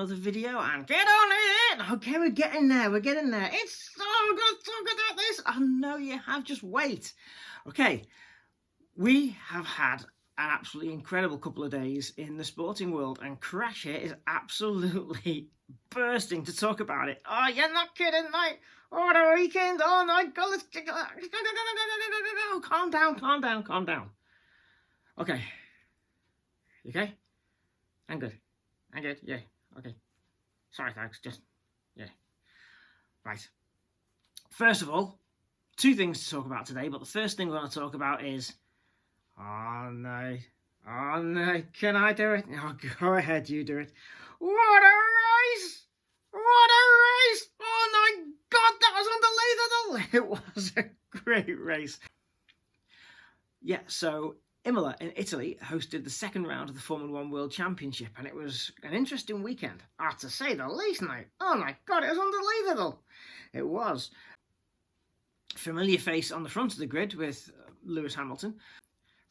another video and get on it. Okay, we're getting there. It's so good to talk about this. I know you have, just wait. Okay, we have had an absolutely incredible couple of days in the sporting world, and Crash here is absolutely bursting to talk about it. Oh, you're not kidding, mate. Oh, the weekend. Oh my God, let's go. Calm down. Okay. You okay? I'm good. Yeah. Okay. Sorry, thanks. Yeah. Right. First of all, two things to talk about today, but the first thing we're going to talk about is... Oh no. Can I do it? Oh, go ahead, you do it. What a race! Oh my God, that was unbelievable! It was a great race. Yeah, so Imola in Italy hosted the second round of the Formula One World Championship, and it was an interesting weekend, to say the least, mate. Oh my God, it was unbelievable. It was. Familiar face on the front of the grid with Lewis Hamilton.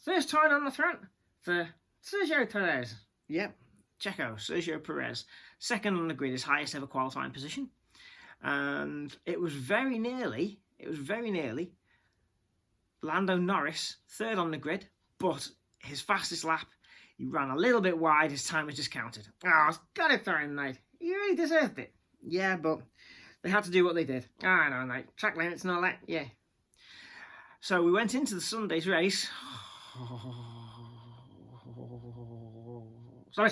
First turn on the front for Sergio Perez. Yep, Checo, Sergio Perez. Second on the grid, his highest ever qualifying position. And it was very nearly Lando Norris, third on the grid, but his fastest lap, he ran a little bit wide, his time was discounted. Oh, got it for him, mate. He really deserved it. Yeah, but they had to do what they did. I know, mate. Track limits and all that, yeah. So we went into the Sunday's race. Sorry.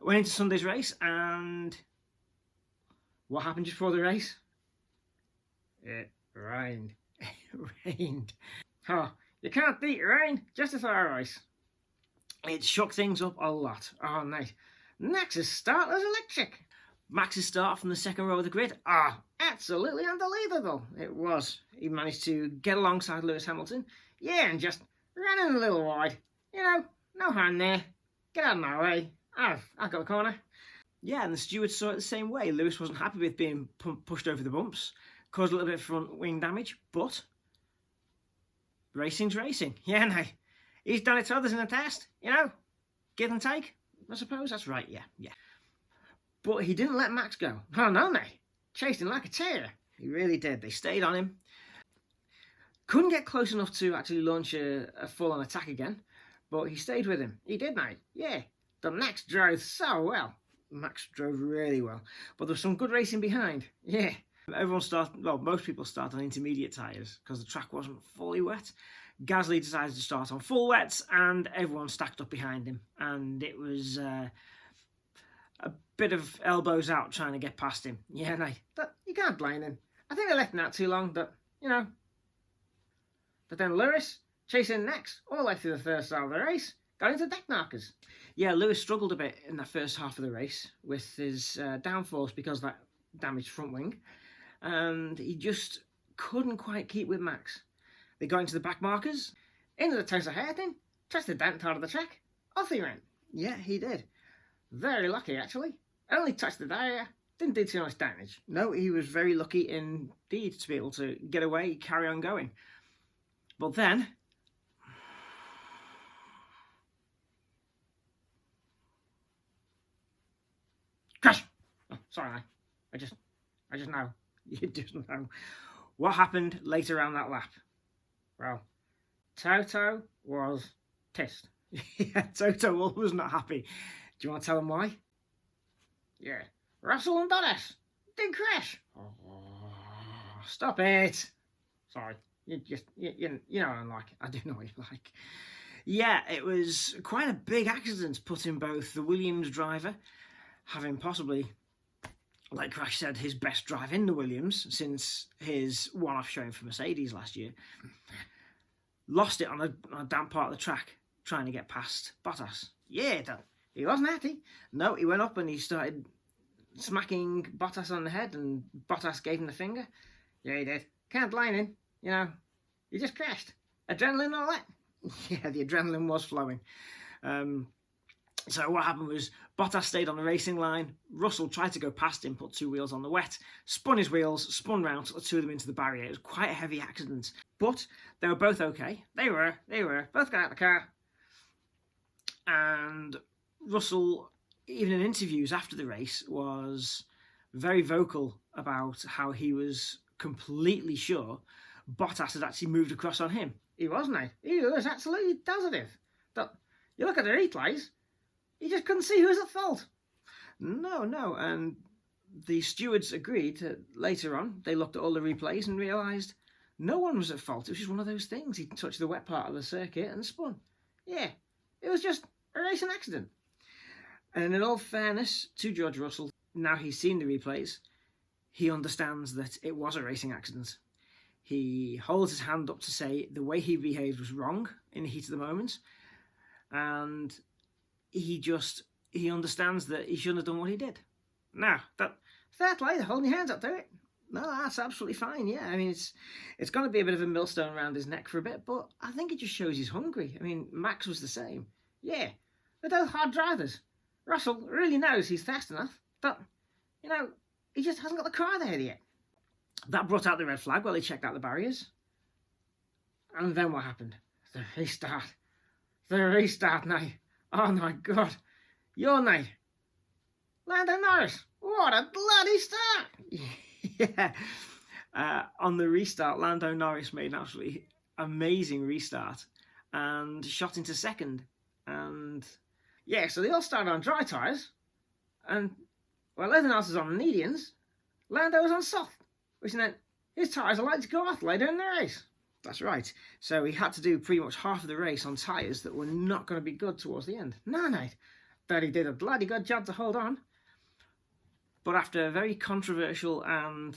Went into Sunday's race, and what happened just before the race? It rained. Oh, you can't beat rain just before a race. It shook things up a lot. Oh, mate. Max's start was electric. Max's start from the second row of the grid. Absolutely unbelievable. It was. He managed to get alongside Lewis Hamilton. Yeah, and just ran in a little wide. You know, no harm there. Get out of my way. I've got the corner. Yeah, and the stewards saw it the same way. Lewis wasn't happy with being pushed over the bumps. Caused a little bit of front wing damage, but racing's racing. Yeah, no. He's done it to others in the test, you know. Give and take, I suppose. That's right, yeah. But he didn't let Max go. Oh, no, mate. Chased him like a terrier. He really did. They stayed on him. Couldn't get close enough to actually launch a full-on attack again, but he stayed with him. He did, mate. Yeah. The Max drove so well. Max drove really well. But there was some good racing behind. Yeah. Most people start on intermediate tyres because the track wasn't fully wet. Gasly decided to start on full wets, and everyone stacked up behind him. And it was... a bit of elbows out trying to get past him. Yeah, no, you can't blame him. I think they left him out too long, but, you know. But then Lewis, chasing next, all the way through the first half of the race, got into deck markers. Yeah, Lewis struggled a bit in the first half of the race with his downforce because of that damaged front wing. And he just couldn't quite keep with Max. They got into the back markers, into the Tesla hairpin, touched the dent out of the track, off he went. Yeah, he did. Very lucky, actually. Only touched the barrier, didn't do too much damage. No, he was very lucky indeed to be able to get away, carry on going. But then... Crash! Oh, sorry, I just know. You just know. What happened later on that lap? Well, Toto was pissed. Yeah, Toto was not happy. Do you want to tell them why? Yeah. Russell and Bottas did crash. Oh, stop it. Sorry. You know what I'm like. I do know what you like. Yeah, it was quite a big accident, putting both the Williams driver, having possibly, like Crash said, his best drive in the Williams since his one-off showing for Mercedes last year, lost it on a damp part of the track trying to get past Bottas. Yeah, he wasn't happy. No, he went up and he started smacking Bottas on the head, and Bottas gave him the finger. Yeah, he did. Can't blame him. You know, he just crashed. Adrenaline and all that. Yeah, the adrenaline was flowing. So what happened was Bottas stayed on the racing line. Russell tried to go past him, put two wheels on the wet, spun his wheels, spun round, took the two of them into the barrier. It was quite a heavy accident. But they were both okay. They were. Both got out of the car. And Russell even in interviews after the race, was very vocal about how he was completely sure Bottas had actually moved across on him. He wasn't. He was absolutely positive. But you look at the replays, he just couldn't see who was at fault. No, and the stewards agreed that later on. They looked at all the replays and realised no one was at fault. It was just one of those things. He touched the wet part of the circuit and spun. Yeah, it was just a racing accident. And in all fairness to George Russell, now he's seen the replays, he understands that it was a racing accident. He holds his hand up to say the way he behaved was wrong in the heat of the moment, and he understands that he shouldn't have done what he did. Now, that fair play, they're holding your hands up to it. No, that's absolutely fine. Yeah, I mean, it's going to be a bit of a millstone around his neck for a bit, but I think it just shows he's hungry. I mean, Max was the same. Yeah, they're both hard drivers. Russell really knows he's fast enough, but, he just hasn't got the car there yet. That brought out the red flag while they checked out the barriers. And then what happened? The restart. Now. Oh my God. Your night. Lando Norris. What a bloody start. Yeah. On the restart, Lando Norris made an absolutely amazing restart and shot into second. And yeah, so they all started on dry tyres. And while everyone else is on mediums, Lando was on soft, which meant his tyres are likely to go off later in the race. That's right. So he had to do pretty much half of the race on tyres that were not going to be good towards the end. No, but he did a bloody good job to hold on. But after a very controversial and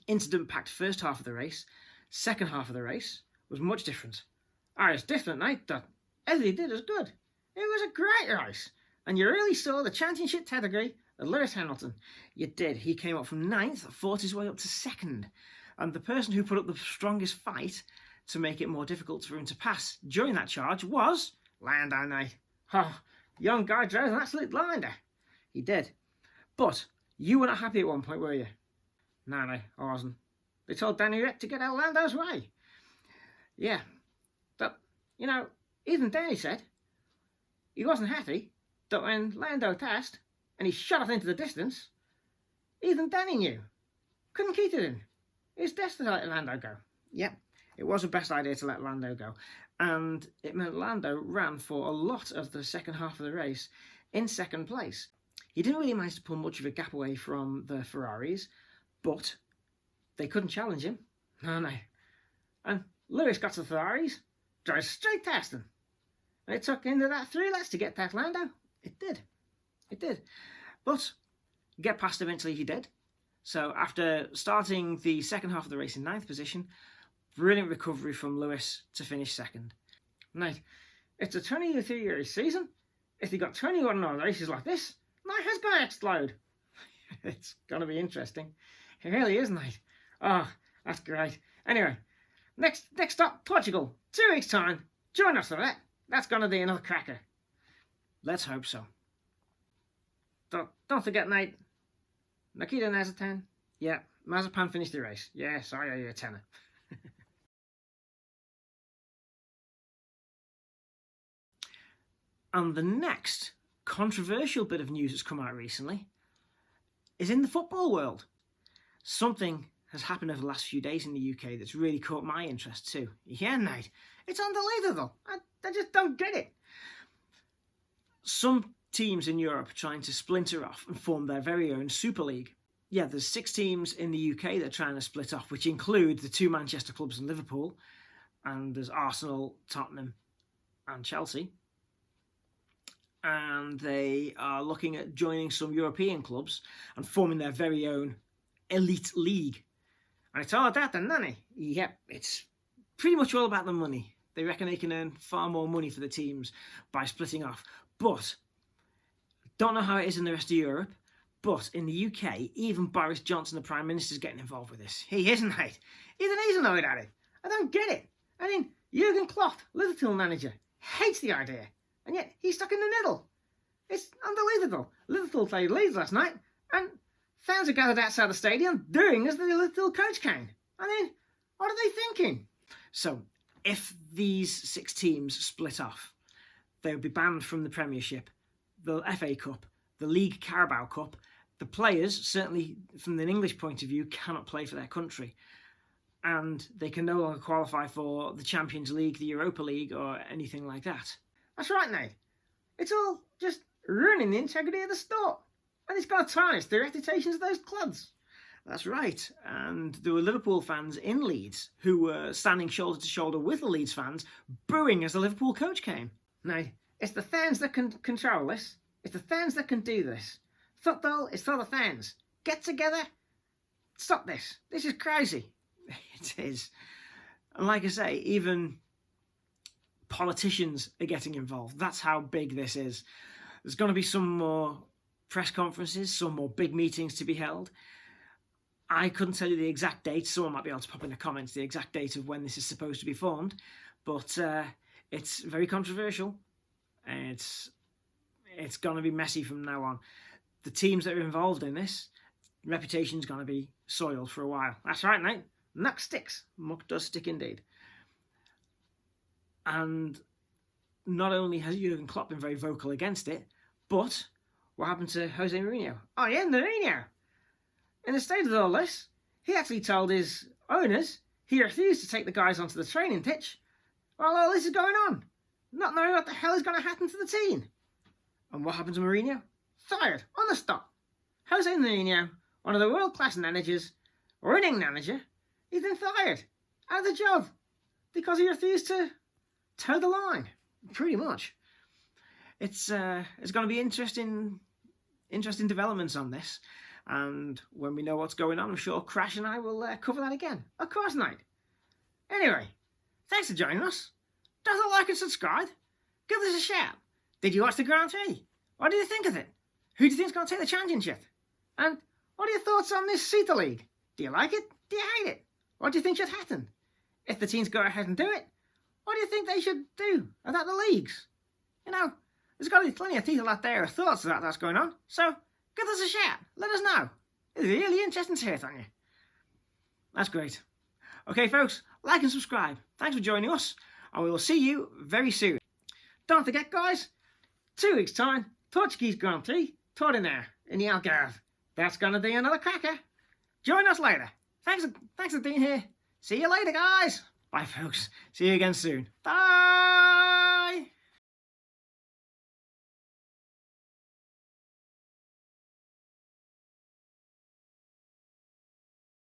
incident-packed first half of the race, second half of the race was much different. It's different, that everything he did was good. It was a great race. And you really saw the championship pedigree of Lewis Hamilton. You did. He came up from 9th, fought his way up to 2nd. And the person who put up the strongest fight to make it more difficult for him to pass during that charge was Lando Knight. Oh, young guy drove an absolute blinder. He did. But you were not happy at one point, were you? No, I wasn't. They told Danny Rick to get out Lando's way. Yeah. But, even Danny said he wasn't happy that when Lando passed and he shot off into the distance, even Danny knew. Couldn't keep it in. It was best to let Lando go. Yep, it was the best idea to let Lando go. And it meant Lando ran for a lot of the second half of the race in second place. He didn't really manage to pull much of a gap away from the Ferraris, but they couldn't challenge him. No. And Lewis got to the Ferraris, drove straight past them. And it took into that 3 laps to get past Lando. It did. But get past eventually he did. So after starting the second half of the race in 9th position, brilliant recovery from Lewis to finish second. Now, it's a 23-year season. If they got 21 more races like this, night has got to explode. It's going to be interesting. It really is, night. Oh, that's great. Anyway, next stop, Portugal. 2 weeks' time. Join us for that. That's going to be another cracker. Let's hope so. Don't forget, mate. Nikita Mazepin. Yeah, Mazepin finished the race. Yeah, sorry, I owe you a tenner. And the next controversial bit of news that's come out recently is in the football world. Something has happened over the last few days in the UK that's really caught my interest too. Yeah, mate, it's unbelievable. I just don't get it. Some teams in Europe are trying to splinter off and form their very own Super League. Yeah, there's 6 teams in the UK that are trying to split off, which include the 2 Manchester clubs in Liverpool, and there's Arsenal, Tottenham and Chelsea. And they are looking at joining some European clubs and forming their very own elite league. And it's all about the money. Yep, it's pretty much all about the money. They reckon they can earn far more money for the teams by splitting off. But, don't know how it is in the rest of Europe, but in the UK, even Boris Johnson, the Prime Minister, is getting involved with this. He isn't, mate. Even he's annoyed at it. I don't get it. I mean, Jurgen Klopp, Liverpool manager, hates the idea. And yet, he's stuck in the middle. It's unbelievable. Liverpool played Leeds last night, and fans are gathered outside the stadium doing as the Liverpool coach can. I mean, what are they thinking? So, if these 6 teams split off, they would be banned from the Premiership. the FA Cup, the League Carabao Cup, the players, certainly from an English point of view, cannot play for their country. And they can no longer qualify for the Champions League, the Europa League, or anything like that. That's right, Nate. It's all just ruining the integrity of the sport. And it's going to tarnish the reputations of those clubs. That's right. And there were Liverpool fans in Leeds who were standing shoulder to shoulder with the Leeds fans, booing as the Liverpool coach came. Now, it's the fans that can control this. It's the fans that can do this. Football is for the fans. Get together. Stop this. This is crazy. It is. And like I say, even politicians are getting involved. That's how big this is. There's going to be some more press conferences, some more big meetings to be held. I couldn't tell you the exact date. Someone might be able to pop in the comments the exact date of when this is supposed to be formed. But it's very controversial. It's going to be messy from now on. The teams that are involved in this, reputation's going to be soiled for a while. That's right, mate. Muck sticks. Muck does stick indeed. And not only has Jurgen Klopp been very vocal against it, but what happened to Jose Mourinho? Oh yeah, Mourinho. In the state of all this, he actually told his owners he refused to take the guys onto the training pitch while all this is going on, not knowing what the hell is going to happen to the team. And what happened to Mourinho? Fired on the spot. Jose Mourinho, one of the world-class managers, winning manager, he's been fired out of the job because he refused to toe the line. Pretty much. It's going to be interesting developments on this. And when we know what's going on, I'm sure Crash and I will cover that again. Of course, Night. Anyway, thanks for joining us. Don't like and subscribe. Give us a shout. Did you watch the Grand Prix? What do you think of it? Who do you think is going to take the championship? And what are your thoughts on this Super League? Do you like it? Do you hate it? What do you think should happen? If the teams go ahead and do it, what do you think they should do about the leagues? You know, there's got to be plenty of people out there with thoughts about that's going on. So give us a shout. Let us know. It's really interesting to hear from you. That's great. Okay, folks, like and subscribe. Thanks for joining us, and we will see you very soon. Don't forget, guys, 2 weeks' time, Portuguese Grand Prix, there in the Algarve. That's going to be another cracker. Join us later. Thanks for being here. See you later, guys. Bye, folks. See you again soon. Bye.